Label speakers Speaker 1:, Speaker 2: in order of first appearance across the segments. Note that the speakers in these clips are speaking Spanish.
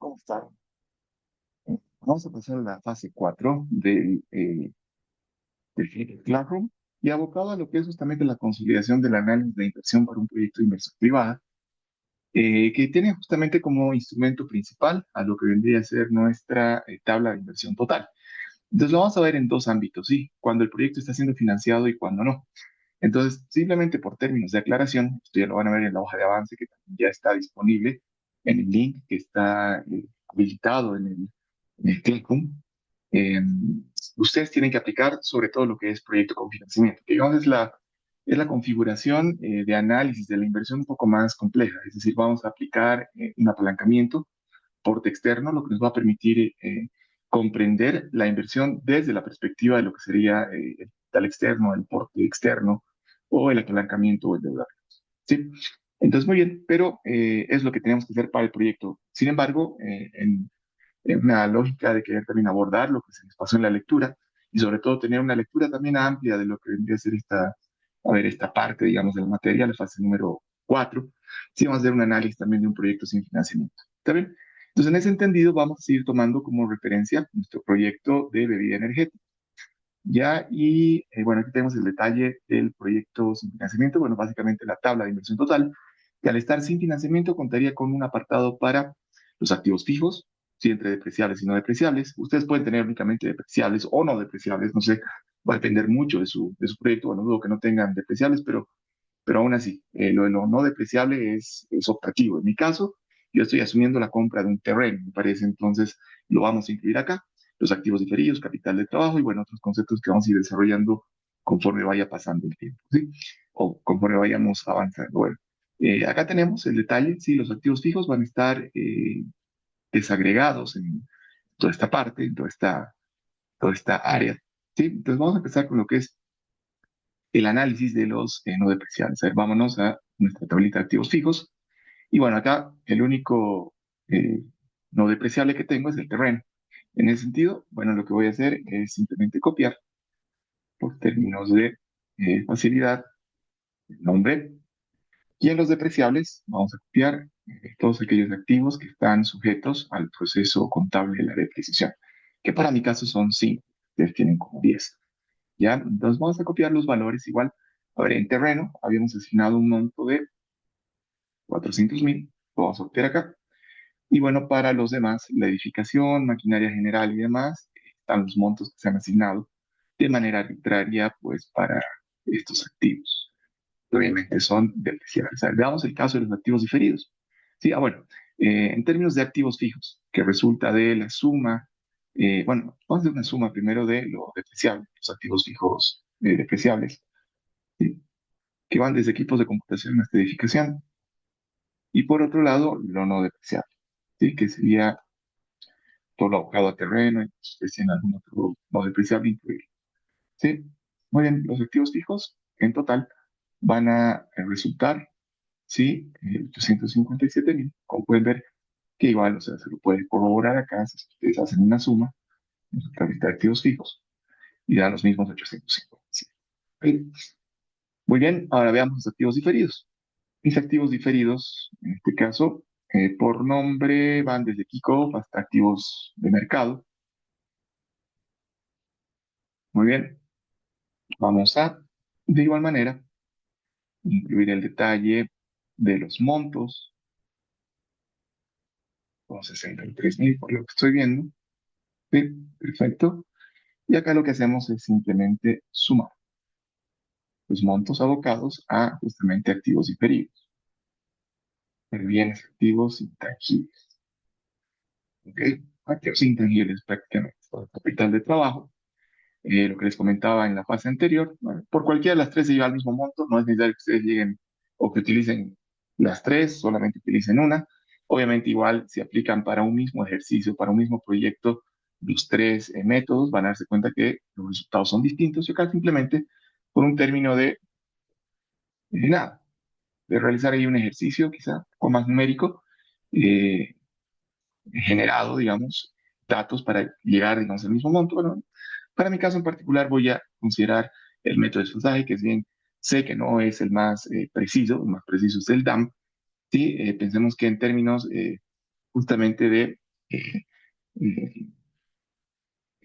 Speaker 1: ¿Cómo están? Vamos a pasar a la fase 4 del Classroom y abocado a lo que es justamente la consolidación del análisis de inversión para un proyecto de inversión privada, que tiene justamente como instrumento principal a lo que vendría a ser nuestra tabla de inversión total. Entonces lo vamos a ver en dos ámbitos, ¿sí? Cuando el proyecto está siendo financiado y cuando no. Entonces, simplemente por términos de aclaración, esto ya lo van a ver en la hoja de avance que también ya está disponible en el link que está habilitado en el Classroom. eh, Ustedes tienen que aplicar sobre todo lo que es proyecto con financiamiento, que digamos es la configuración de análisis de la inversión un poco más compleja. Es decir, vamos a aplicar un apalancamiento porte externo, lo que nos va a permitir comprender la inversión desde la perspectiva de lo que sería el capital externo, el porte externo o el apalancamiento o el deudor. ¿Sí? Entonces, muy bien, pero es lo que tenemos que hacer para el proyecto. Sin embargo, en una lógica de querer también abordar lo que se les pasó en la lectura y sobre todo tener una lectura también amplia de lo que vendría a ser esta parte, digamos, de la materia, la fase número 4, sí vamos a hacer un análisis también de un proyecto sin financiamiento. ¿Está bien? Entonces, en ese entendido, vamos a seguir tomando como referencia nuestro proyecto de bebida energética. Ya, y bueno, aquí tenemos el detalle del proyecto sin financiamiento. Bueno, básicamente la tabla de inversión total, que al estar sin financiamiento contaría con un apartado para los activos fijos, sí, entre depreciables y no depreciables. Ustedes pueden tener únicamente depreciables o no depreciables, no sé, va a depender mucho de su proyecto. Bueno, dudo que no tengan depreciables, pero aún así, lo de lo no depreciable es optativo. En mi caso, yo estoy asumiendo la compra de un terreno, me parece, entonces lo vamos a incluir acá. Los activos diferidos, capital de trabajo y bueno, otros conceptos que vamos a ir desarrollando conforme vaya pasando el tiempo, ¿sí? O conforme vayamos avanzando. Bueno, acá tenemos el detalle, sí, los activos fijos van a estar desagregados en toda esta parte, en toda esta área, ¿sí? Entonces vamos a empezar con lo que es el análisis de los no depreciables. A ver, vámonos a nuestra tablita de activos fijos. Y bueno, acá el único eh, no depreciable que tengo es el terreno. En ese sentido, bueno, lo que voy a hacer es simplemente copiar por términos de facilidad el nombre. Y en los depreciables vamos a copiar todos aquellos activos que están sujetos al proceso contable de la depreciación, que para mi caso son 5, ustedes tienen como 10. ¿Ya? Entonces vamos a copiar los valores igual. A ver, en terreno habíamos asignado un monto de 400.000, lo vamos a copiar acá. Y bueno, para los demás, la edificación, maquinaria general y demás, están los montos que se han asignado de manera arbitraria, pues, para estos activos. Obviamente son depreciables. O sea, veamos el caso de los activos diferidos. Sí, bueno, en términos de activos fijos, que resulta de la suma, bueno, vamos a hacer una suma primero de lo depreciable, los activos fijos depreciables, ¿sí? Que van desde equipos de computación hasta edificación. Y por otro lado, lo no depreciable, ¿sí? Que sería todo lo abocado a terreno, y si en algún otro no depreciable incluir. ¿Sí? Muy bien, los activos fijos en total van a resultar, ¿sí? 857.000. Como pueden ver, que igual, o sea, se lo puede corroborar acá si ustedes hacen una suma en su tablita de activos fijos y dan los mismos 857. Muy bien, ahora veamos los activos diferidos. Mis activos diferidos, en este caso, por nombre van desde Kickoff hasta activos de mercado. Muy bien, vamos a, de igual manera, incluir el detalle de los montos, con 63.000 por lo que estoy viendo. Sí, perfecto. Y acá lo que hacemos es simplemente sumar los montos abocados a justamente activos diferidos, bienes activos intangibles. ¿Ok? Activos intangibles prácticamente todo el capital de trabajo. Lo que les comentaba en la fase anterior, bueno, por cualquiera de las tres se lleva al mismo monto, no es necesario que ustedes lleguen o que utilicen las tres, solamente utilicen una. Obviamente igual si aplican para un mismo ejercicio, para un mismo proyecto, los tres métodos van a darse cuenta que los resultados son distintos y acá simplemente por un término de nada, de realizar ahí un ejercicio quizá con más numérico, eh, generado, digamos, datos para llegar, digamos, al mismo monto. Bueno, para mi caso en particular voy a considerar el método de desfasaje, que es bien, sé que no es el más preciso es el DAM, ¿sí? Pensemos que en términos justamente de eh,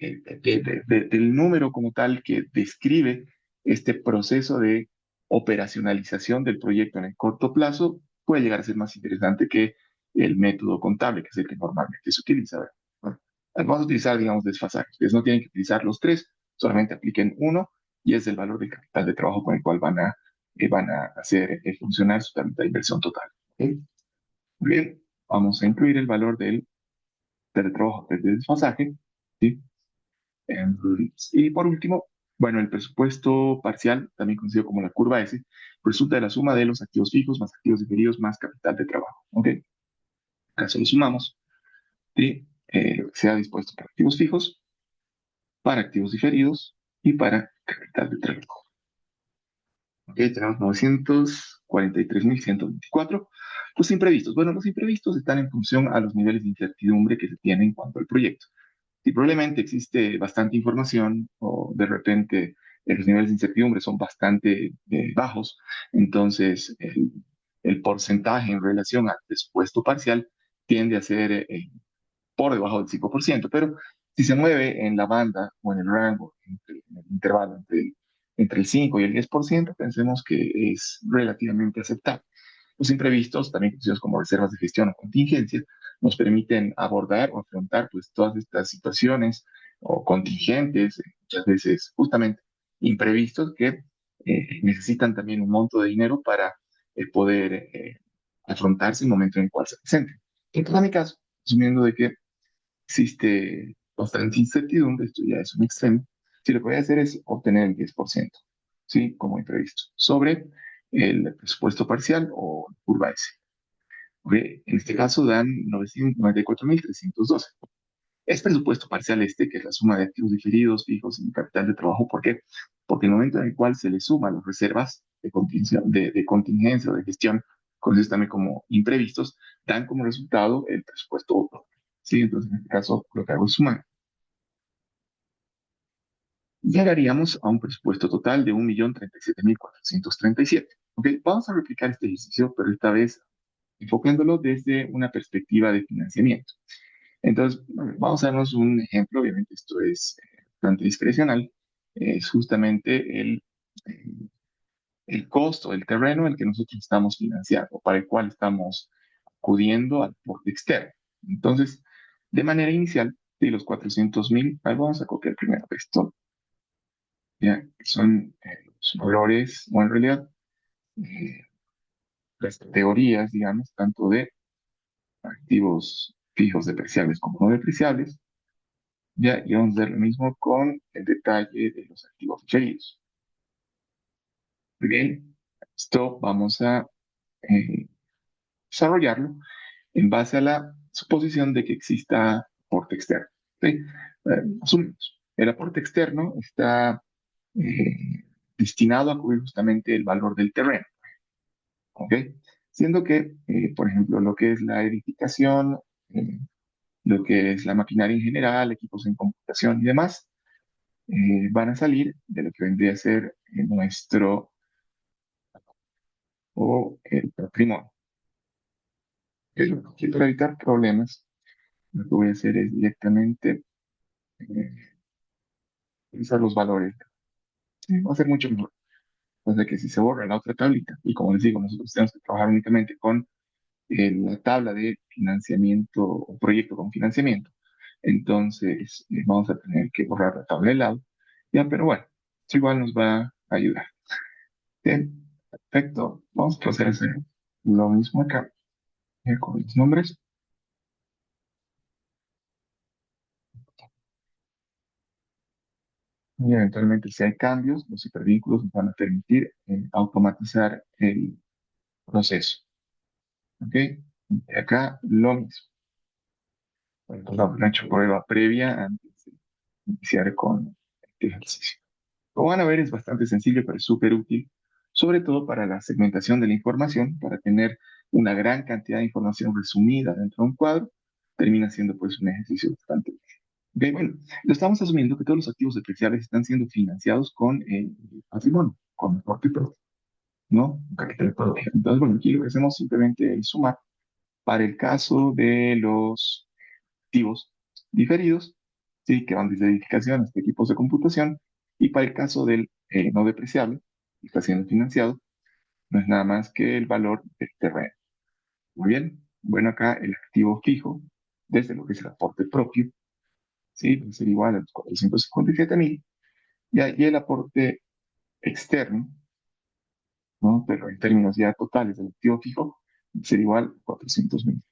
Speaker 1: eh, del número como tal que describe este proceso de operacionalización del proyecto en el corto plazo, puede llegar a ser más interesante que el método contable, que es el que normalmente se utiliza. Bueno, vamos a utilizar, digamos, desfasajes. Ustedes no tienen que utilizar los tres, solamente apliquen uno y es el valor del capital de trabajo con el cual van a hacer funcionar su capital de inversión total. ¿Ok? Muy bien, vamos a incluir el valor del trabajo del desfasaje. ¿Sí? Y por último, bueno, el presupuesto parcial, también conocido como la curva S, resulta de la suma de los activos fijos más activos diferidos más capital de trabajo. ¿Ok? Acá solo sumamos y lo que se ha dispuesto para activos fijos, para activos diferidos y para capital de trabajo. ¿Ok? Tenemos 943.124. Los imprevistos. Bueno, los imprevistos están en función a los niveles de incertidumbre que se tienen en cuanto al proyecto. Si probablemente existe bastante información o de repente los niveles de incertidumbre son bastante bajos, entonces el porcentaje en relación al presupuesto parcial tiende a ser por debajo del 5%, pero si se mueve en la banda o en el rango, en el intervalo entre el 5 y el 10%, pensemos que es relativamente aceptable. Los imprevistos, también conocidos como reservas de gestión o contingencia, nos permiten abordar o afrontar pues, todas estas situaciones o contingentes, muchas veces justamente imprevistos, que necesitan también un monto de dinero para poder afrontarse en el momento en el cual se presenten. En cada mi caso, asumiendo de que existe bastante incertidumbre, esto ya es un extremo, si lo que voy a hacer es obtener el 10%, ¿sí? Como imprevisto, sobre el presupuesto parcial o curva S. ¿Ok? En este caso dan 994.312. Es presupuesto parcial este, que es la suma de activos diferidos, fijos y capital de trabajo. ¿Por qué? Porque en el momento en el cual se le suman las reservas de contingencia o de gestión, conocidos también como imprevistos, dan como resultado el presupuesto total. ¿Sí? Entonces, en este caso, lo que hago es sumar. Llegaríamos a un presupuesto total de 1.037.437. ¿Ok? Vamos a replicar este ejercicio, pero esta vez enfocándolo desde una perspectiva de financiamiento. Entonces, bueno, vamos a darnos un ejemplo, obviamente esto es bastante discrecional, es justamente el costo del terreno el que nosotros estamos financiando, para el cual estamos acudiendo al aporte externo. Entonces, de manera inicial, de los 400.000, vamos a copiar primero esto, ya, que son los valores, o en realidad eh, las categorías, digamos, tanto de activos fijos depreciables como no depreciables. Ya, y vamos a ver lo mismo con el detalle de los activos diferidos. Muy bien, esto vamos a eh, desarrollarlo en base a la suposición de que exista aporte externo. ¿Sí? Asumimos, el aporte externo está eh, destinado a cubrir justamente el valor del terreno. ¿Ok? Siendo que, por ejemplo, lo que es la edificación, eh, lo que es la maquinaria en general, equipos en computación y demás, van a salir de lo que vendría a ser nuestro o el patrimonio. Que para evitar problemas, lo que voy a hacer es directamente eh, utilizar los valores. Sí, va a ser mucho mejor. Entonces, que si se borra la otra tablita, y como les digo, nosotros tenemos que trabajar únicamente con la tabla de financiamiento o proyecto con financiamiento, entonces vamos a tener que borrar la tabla de lado. Ya, pero bueno, eso igual nos va a ayudar. Bien, perfecto. Vamos a proceder a hacer lo mismo acá, con los nombres. Y eventualmente, si hay cambios, los hipervínculos nos van a permitir automatizar el proceso. ¿Ok? Y acá lo mismo. Bueno, pues vamos a hecho prueba previa antes de iniciar con este ejercicio. Como van a ver, es bastante sencillo, pero es súper útil, sobre todo para la segmentación de la información, para tener una gran cantidad de información resumida dentro de un cuadro, termina siendo pues un ejercicio bastante útil. Ok, bueno, lo estamos asumiendo que todos los activos depreciables están siendo financiados con patrimonio, con aporte propio, ¿no? Con capital propio. Entonces, bueno, aquí lo que hacemos simplemente es sumar. Para el caso de los activos diferidos, ¿sí? Que van desde edificación hasta equipos de computación. Y para el caso del no depreciable, que está siendo financiado, no es nada más que el valor del terreno. Muy bien. Bueno, acá el activo fijo, desde lo que es el aporte propio, ¿sí? Va a ser igual a los 457.000. Y ahí el aporte externo, ¿no? Pero en términos ya totales del activo fijo, va a ser igual a 400.000.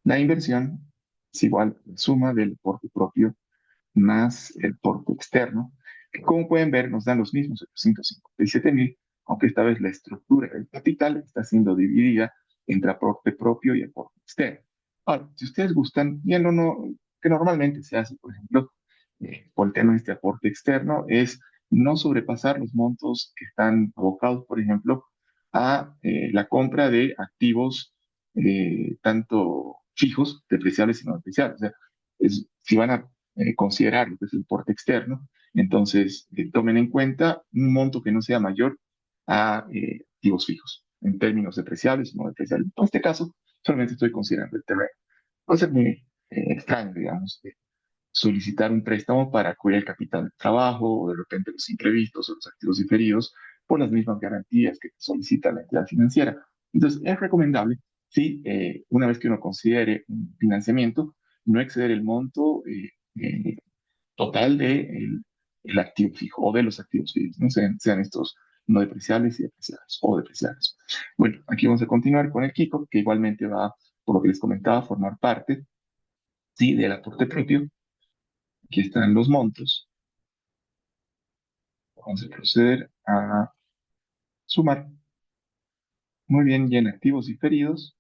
Speaker 1: La inversión es igual a la suma del aporte propio más el porte externo, que como pueden ver nos dan los mismos 857.000, aunque esta vez la estructura del capital está siendo dividida entre aporte propio y aporte externo. Ahora, si ustedes gustan, ya no, que normalmente se hace, por ejemplo, por el tema de este aporte externo, es no sobrepasar los montos que están abocados, por ejemplo, a la compra de activos tanto fijos, depreciables y no depreciables. O sea, si van a considerar lo que es el porte externo, entonces tomen en cuenta un monto que no sea mayor a activos fijos, en términos depreciables o no depreciables. En este caso, solamente estoy considerando el terreno. Va a ser muy extraño, digamos, solicitar un préstamo para cubrir el capital de trabajo o de repente los imprevistos o los activos diferidos por las mismas garantías que solicita la entidad financiera. Entonces, es recomendable, sí, una vez que uno considere un financiamiento, no exceder el monto total de el activo fijo o de los activos fijos, no sean estos no depreciables y depreciables o depreciables. Bueno, aquí vamos a continuar con el Kiko, que igualmente va, por lo que les comentaba, a formar parte, sí, del aporte propio. Aquí están los montos. Vamos a proceder a sumar. Muy bien, y en activos diferidos,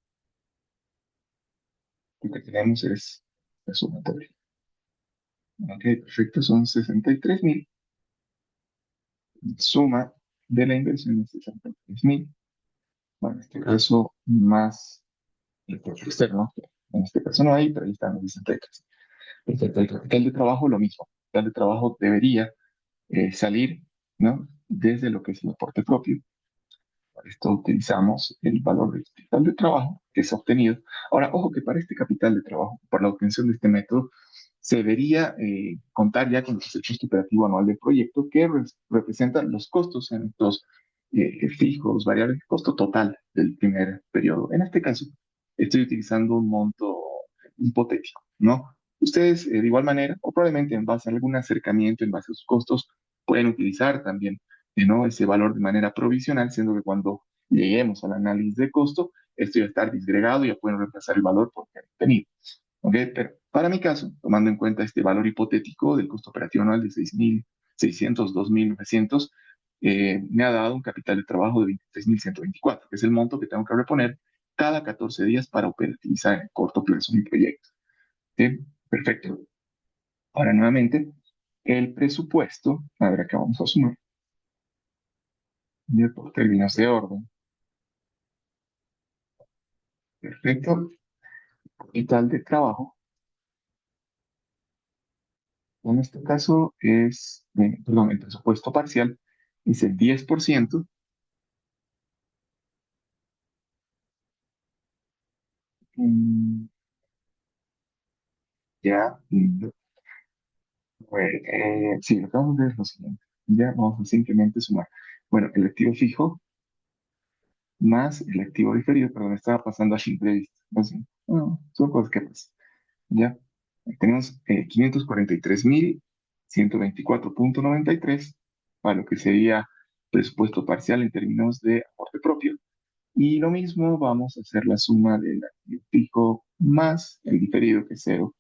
Speaker 1: lo que tenemos es la sumatoria. Ok, perfecto, son 63.000. Suma de la inversión es 63.000. Bueno, en este caso, más el costo externo, que en este caso no hay, pero ahí están los 63. Perfecto, el capital de trabajo, lo mismo. El capital de trabajo debería salir, ¿no? Desde lo que es el aporte propio. Para esto utilizamos el valor del capital de trabajo que se ha obtenido. Ahora, ojo que para este capital de trabajo, para la obtención de este método, se debería contar ya con el costo operativo anual del proyecto que representan los costos en estos fijos, variables, costo total del primer periodo. En este caso, estoy utilizando un monto hipotético, ¿no? Ustedes, de igual manera, o probablemente en base a algún acercamiento, en base a sus costos, pueden utilizar también ¿no? ese valor de manera provisional, siendo que cuando lleguemos al análisis de costo, esto ya está disgregado y ya pueden reemplazar el valor por el tenido. ¿Ok? Pero para mi caso, tomando en cuenta este valor hipotético del costo operativo anual de 6.600, 2.900, me ha dado un capital de trabajo de 23.124, que es el monto que tengo que reponer cada 14 días para operativizar en el corto plazo mi proyecto. ¿Sí? Perfecto. Ahora nuevamente, el presupuesto, a ver acá vamos a sumar, ya por términos de orden. Perfecto. Capital de trabajo. En este caso es, perdón, el presupuesto parcial es el 10%. mm, ya, pues, sí, lo que vamos a ver es lo siguiente. Ya vamos a simplemente sumar. Bueno, el activo fijo más el activo diferido, perdón, estaba pasando a imprevisto. Así, no, son cosas que pasan. Ya, tenemos 543.124.93 para lo que sería presupuesto parcial en términos de aporte propio. Y lo mismo vamos a hacer la suma del activo fijo más el diferido, que es cero,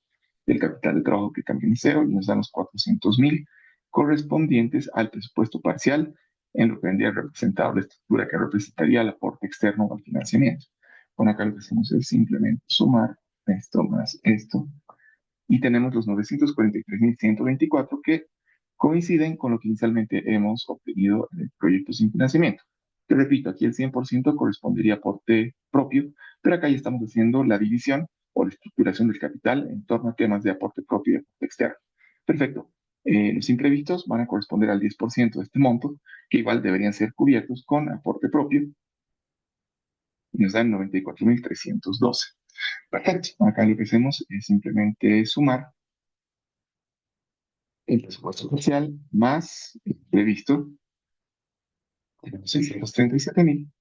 Speaker 1: del capital de trabajo, que también es cero, y nos dan los 400.000 correspondientes al presupuesto parcial, en lo que vendría representado la estructura que representaría el aporte externo al financiamiento. Bueno, acá lo que hacemos es simplemente sumar esto más esto, y tenemos los 943.124 que coinciden con lo que inicialmente hemos obtenido en el proyecto sin financiamiento. Te repito, aquí el 100% correspondería a aporte propio, pero acá ya estamos haciendo la división o la estructuración del capital en torno a temas de aporte propio y aporte externo. Perfecto. Los imprevistos van a corresponder al 10% de este monto, que igual deberían ser cubiertos con aporte propio, y nos dan 94.312. Perfecto. Acá lo que hacemos es simplemente sumar el presupuesto social más el previsto, tenemos 637.000,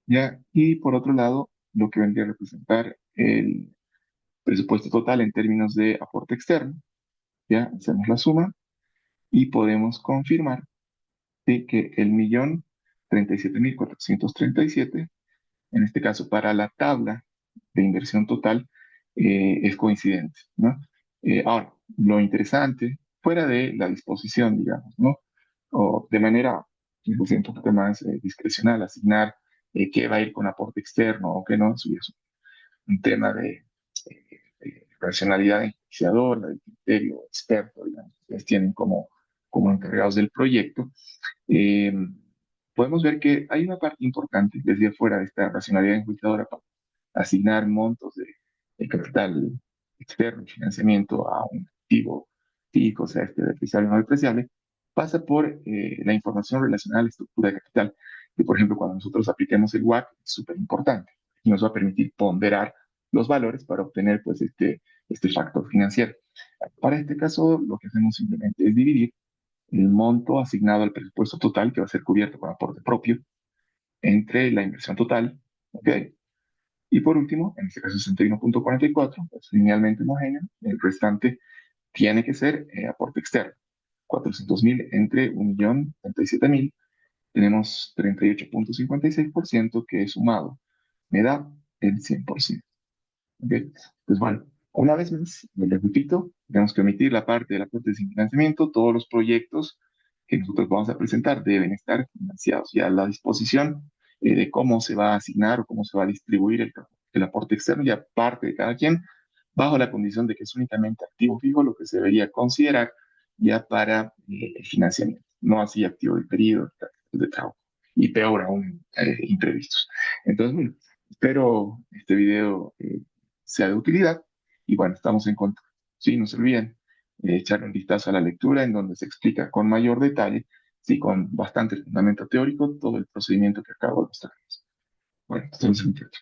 Speaker 1: ¿ya? Y por otro lado, lo que vendría a representar el presupuesto total en términos de aporte externo, ¿ya? Hacemos la suma y podemos confirmar, ¿sí?, que el 1.037.437, en este caso para la tabla de inversión total, es coincidente, ¿no? Ahora, lo interesante, fuera de la disposición, digamos, ¿no? O de manera, yo siento, un poco más discrecional, asignar qué va a ir con aporte externo o qué no, eso ya es un tema de racionalidad enjuiciadora, de criterio experto, digamos, que ustedes tienen como encargados del proyecto. eh, Podemos ver que hay una parte importante desde afuera de esta racionalidad enjuiciadora para asignar montos de capital externo, financiamiento a un activo fijo, o sea, este depreciable o no depreciable, pasa por la información relacionada a la estructura de capital, que por ejemplo cuando nosotros apliquemos el WACC es súper importante y nos va a permitir ponderar los valores para obtener pues este factor financiero. Para este caso, lo que hacemos simplemente es dividir el monto asignado al presupuesto total, que va a ser cubierto con aporte propio, entre la inversión total, ¿ok? Y por último, en este caso 61.44, es linealmente homogéneo, el restante tiene que ser aporte externo. 400.000 entre 1.037.000, tenemos 38.56% que sumado me da el 100%. ¿Ok? Pues bueno, una vez más, les repito, tenemos que omitir la parte del aporte sin financiamiento. Todos los proyectos que nosotros vamos a presentar deben estar financiados. Ya la disposición de cómo se va a asignar o cómo se va a distribuir el aporte externo ya parte de cada quien, bajo la condición de que es únicamente activo fijo lo que se debería considerar ya para el financiamiento, no así activo diferido de trabajo. Y peor aún, imprevistos. Entonces, bueno, espero este video sea de utilidad. Y bueno, estamos en contacto. Sí, no se olviden echarle un vistazo a la lectura en donde se explica con mayor detalle, sí, con bastante fundamento teórico, todo el procedimiento que acabo de mostrar. Bueno, estamos en contacto.